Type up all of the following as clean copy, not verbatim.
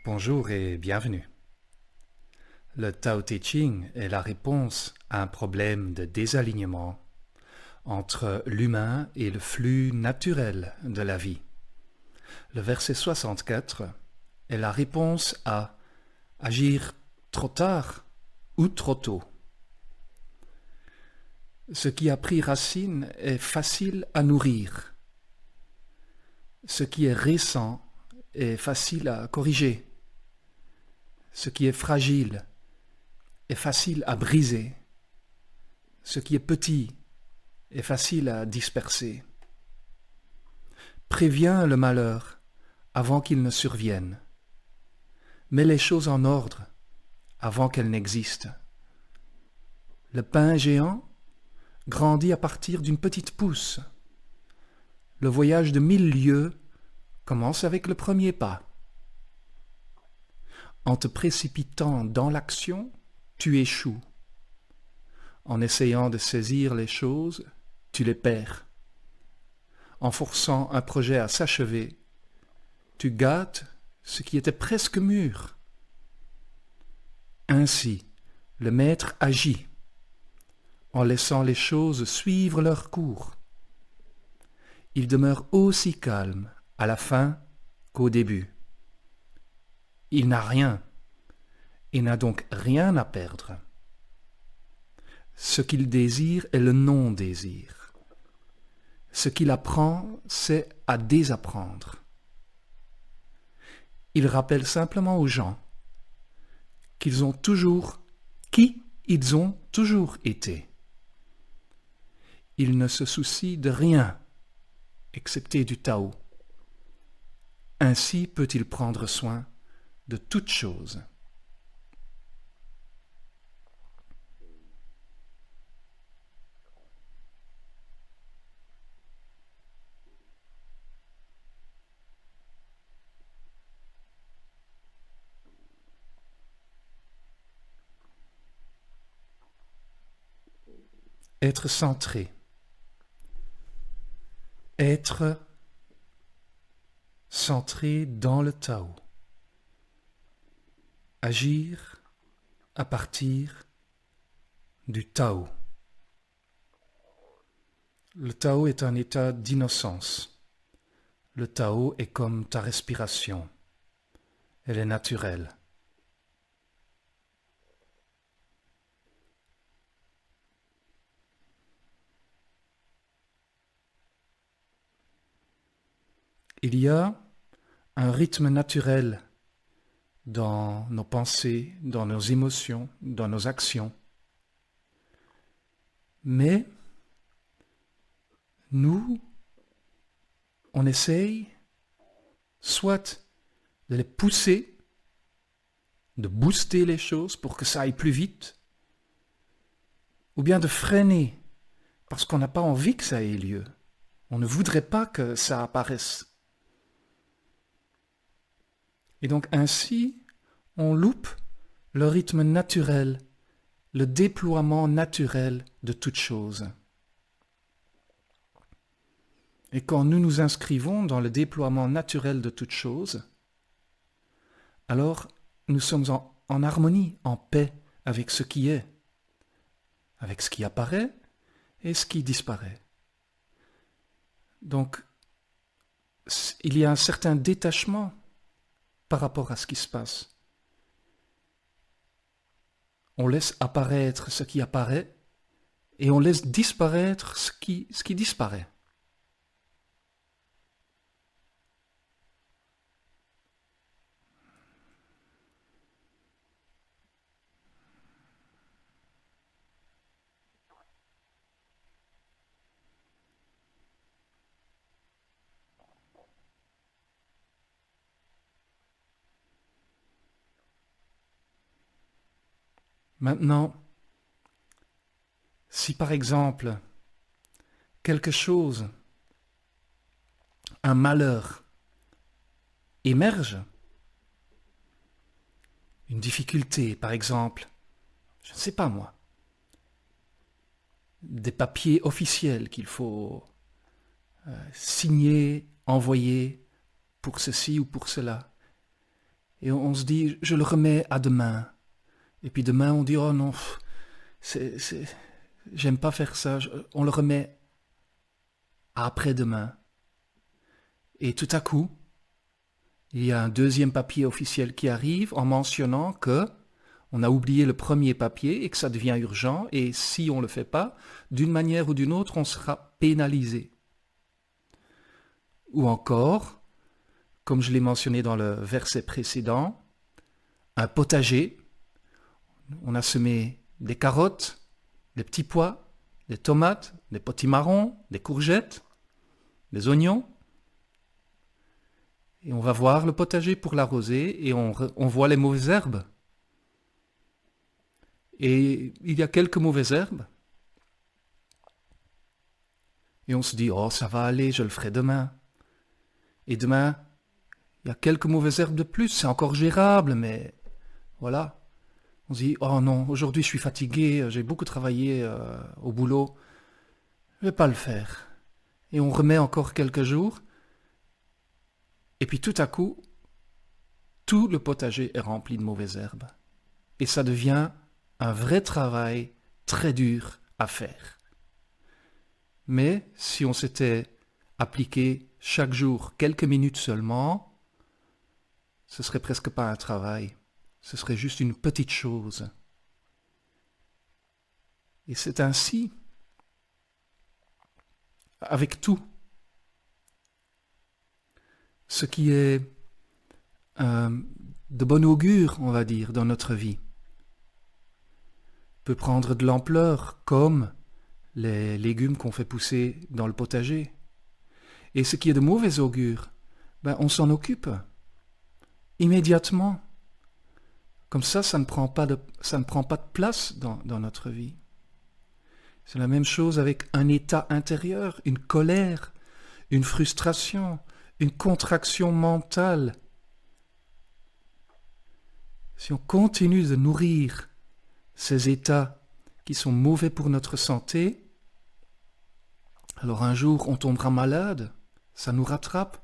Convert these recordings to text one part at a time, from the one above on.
Bonjour et bienvenue. Le Tao Te Ching est la réponse à un problème de désalignement entre l'humain et le flux naturel de la vie. Le verset 64 est la réponse à agir trop tard ou trop tôt. Ce qui a pris racine est facile à nourrir. Ce qui est récent est facile à corriger. Ce qui est fragile est facile à briser. Ce qui est petit est facile à disperser. Préviens le malheur avant qu'il ne survienne. Mets les choses en ordre avant qu'elles n'existent. Le pain géant grandit à partir d'une petite pousse. Le voyage de 1000 lieues commence avec le premier pas. En te précipitant dans l'action, tu échoues. En essayant de saisir les choses, tu les perds. En forçant un projet à s'achever, tu gâtes ce qui était presque mûr. Ainsi, le maître agit, en laissant les choses suivre leur cours. Il demeure aussi calme à la fin qu'au début. Il n'a rien, et n'a donc rien à perdre. Ce qu'il désire est le non-désir. Ce qu'il apprend, c'est à désapprendre. Il rappelle simplement aux gens qui ils ont toujours été. Il ne se soucie de rien, excepté du Tao. Ainsi peut-il prendre soin de toutes choses. Être centré. Être centré dans le Tao. Agir à partir du Tao. Le Tao est un état d'innocence. Le Tao est comme ta respiration. Elle est naturelle. Il y a un rythme naturel dans nos pensées, dans nos émotions, dans nos actions. Mais nous, on essaye soit de les pousser, de booster les choses pour que ça aille plus vite, ou bien de freiner parce qu'on n'a pas envie que ça ait lieu. On ne voudrait pas que ça apparaisse. Et donc ainsi, on loupe le rythme naturel, le déploiement naturel de toute chose. Et quand nous nous inscrivons dans le déploiement naturel de toute chose, alors nous sommes en harmonie, en paix avec ce qui est, avec ce qui apparaît et ce qui disparaît. Donc, il y a un certain détachement par rapport à ce qui se passe. On laisse apparaître ce qui apparaît et on laisse disparaître ce qui disparaît. Maintenant, si par exemple, quelque chose, un malheur, émerge, une difficulté, par exemple, je ne sais pas moi, des papiers officiels qu'il faut signer, envoyer pour ceci ou pour cela, Et on se dit, je le remets à demain. Et puis demain, on dit, oh non, j'aime pas faire ça. On le remet à après-demain. Et tout à coup, il y a un deuxième papier officiel qui arrive en mentionnant que on a oublié le premier papier et que ça devient urgent. Et si on ne le fait pas, d'une manière ou d'une autre, on sera pénalisé. Ou encore, comme je l'ai mentionné dans le verset précédent, un potager. On a semé des carottes, des petits pois, des tomates, des potimarrons, des courgettes, des oignons. Et on va voir le potager pour l'arroser et on voit les mauvaises herbes. Et il y a quelques mauvaises herbes. Et on se dit, oh ça va aller, je le ferai demain. Et demain, il y a quelques mauvaises herbes de plus, c'est encore gérable, mais voilà. On se dit, oh non, aujourd'hui je suis fatigué, j'ai beaucoup travaillé au boulot, je ne vais pas le faire. Et on remet encore quelques jours, et puis tout à coup, tout le potager est rempli de mauvaises herbes. Et ça devient un vrai travail très dur à faire. Mais si on s'était appliqué chaque jour quelques minutes seulement, ce serait presque pas un travail. Ce serait juste une petite chose. Et c'est ainsi avec tout. Ce qui est de bon augure, on va dire, dans notre vie, peut prendre de l'ampleur, comme les légumes qu'on fait pousser dans le potager. Et ce qui est de mauvais augure, on s'en occupe immédiatement. Comme ça ne prend pas de place dans notre vie. C'est la même chose avec un état intérieur, une colère, une frustration, une contraction mentale. Si on continue de nourrir ces états qui sont mauvais pour notre santé, alors un jour on tombera malade, ça nous rattrape.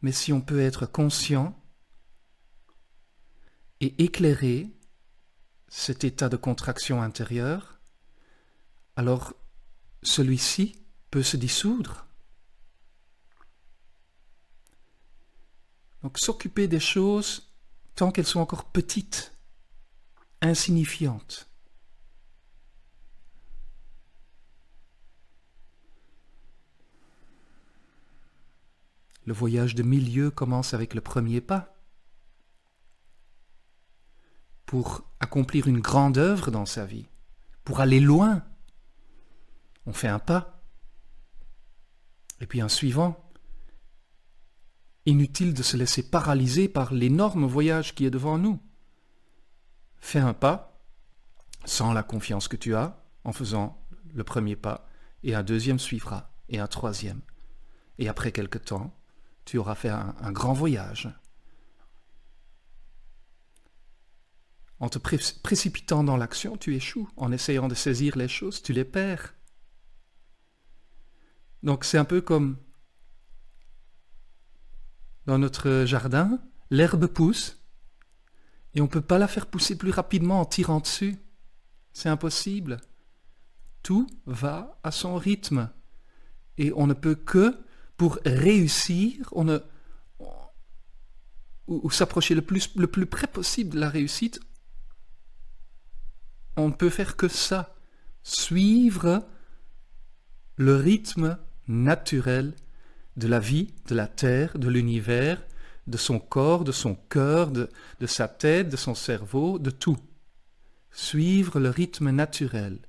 Mais si on peut être conscient et éclairer cet état de contraction intérieure, alors celui-ci peut se dissoudre. Donc s'occuper des choses tant qu'elles sont encore petites, insignifiantes. Le voyage de milieu commence avec le premier pas. Pour accomplir une grande œuvre dans sa vie, pour aller loin, on fait un pas, et puis un suivant. Inutile de se laisser paralyser par l'énorme voyage qui est devant nous. Fais un pas, sans la confiance que tu as, en faisant le premier pas, et un deuxième suivra, et un troisième. Et après quelque temps, tu auras fait un grand voyage. En te précipitant dans l'action, tu échoues. En essayant de saisir les choses, tu les perds. Donc c'est un peu comme dans notre jardin, l'herbe pousse et on ne peut pas la faire pousser plus rapidement en tirant dessus. C'est impossible. Tout va à son rythme. Et on ne peut que, pour réussir, ou s'approcher le plus près possible de la réussite, on ne peut faire que ça, suivre le rythme naturel de la vie, de la terre, de l'univers, de son corps, de son cœur, de sa tête, de son cerveau, de tout. Suivre le rythme naturel,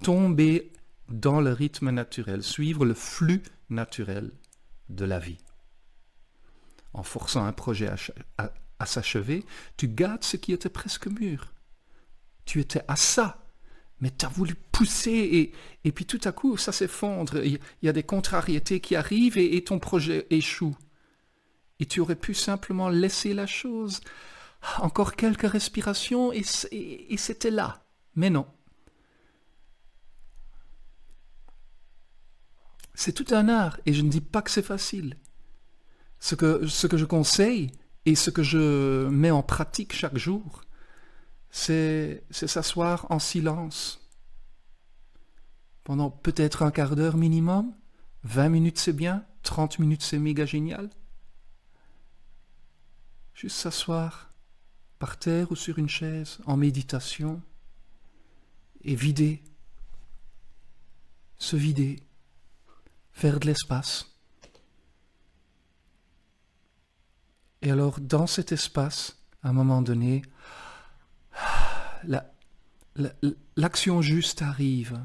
tomber dans le rythme naturel, suivre le flux naturel de la vie. En forçant un projet à s'achever, tu gâtes ce qui était presque mûr. Tu étais à ça, mais tu as voulu pousser et puis tout à coup, ça s'effondre. Il y a des contrariétés qui arrivent et ton projet échoue. Et tu aurais pu simplement laisser la chose. Encore quelques respirations et c'était là. Mais non. C'est tout un art et je ne dis pas que c'est facile. Ce que je conseille, Et ce que je mets en pratique chaque jour, c'est s'asseoir en silence pendant peut-être un quart d'heure minimum. 20 minutes c'est bien, 30 minutes c'est méga génial. Juste s'asseoir par terre ou sur une chaise en méditation et vider, se vider, faire de l'espace. Et alors dans cet espace, à un moment donné, l'action juste arrive.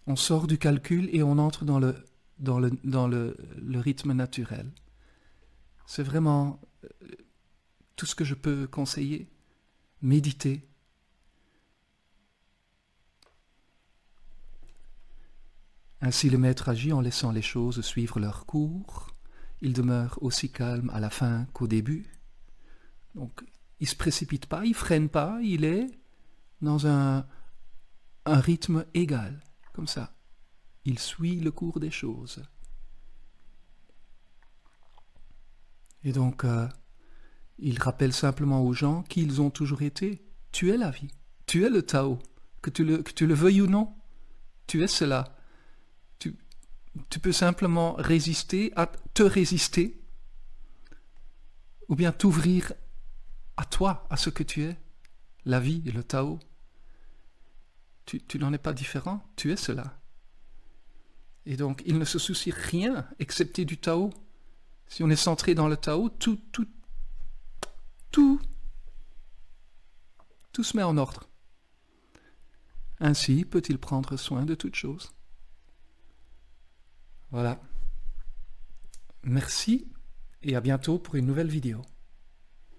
On sort du calcul et on entre dans le rythme naturel. C'est vraiment tout ce que je peux conseiller. Méditer. Ainsi le maître agit en laissant les choses suivre leur cours. Il demeure aussi calme à la fin qu'au début. Donc, il ne se précipite pas, il ne freine pas, il est dans un rythme égal, comme ça. Il suit le cours des choses. Et donc, il rappelle simplement aux gens qui ils ont toujours été. Tu es la vie, tu es le Tao, que tu le veuilles ou non, tu es cela. Tu peux simplement résister, te résister, ou bien t'ouvrir à toi, à ce que tu es, la vie et le Tao. Tu n'en es pas différent, tu es cela. Et donc, il ne se soucie rien, excepté du Tao. Si on est centré dans le Tao, tout se met en ordre. Ainsi peut-il prendre soin de toutes choses. Voilà. Merci et à bientôt pour une nouvelle vidéo.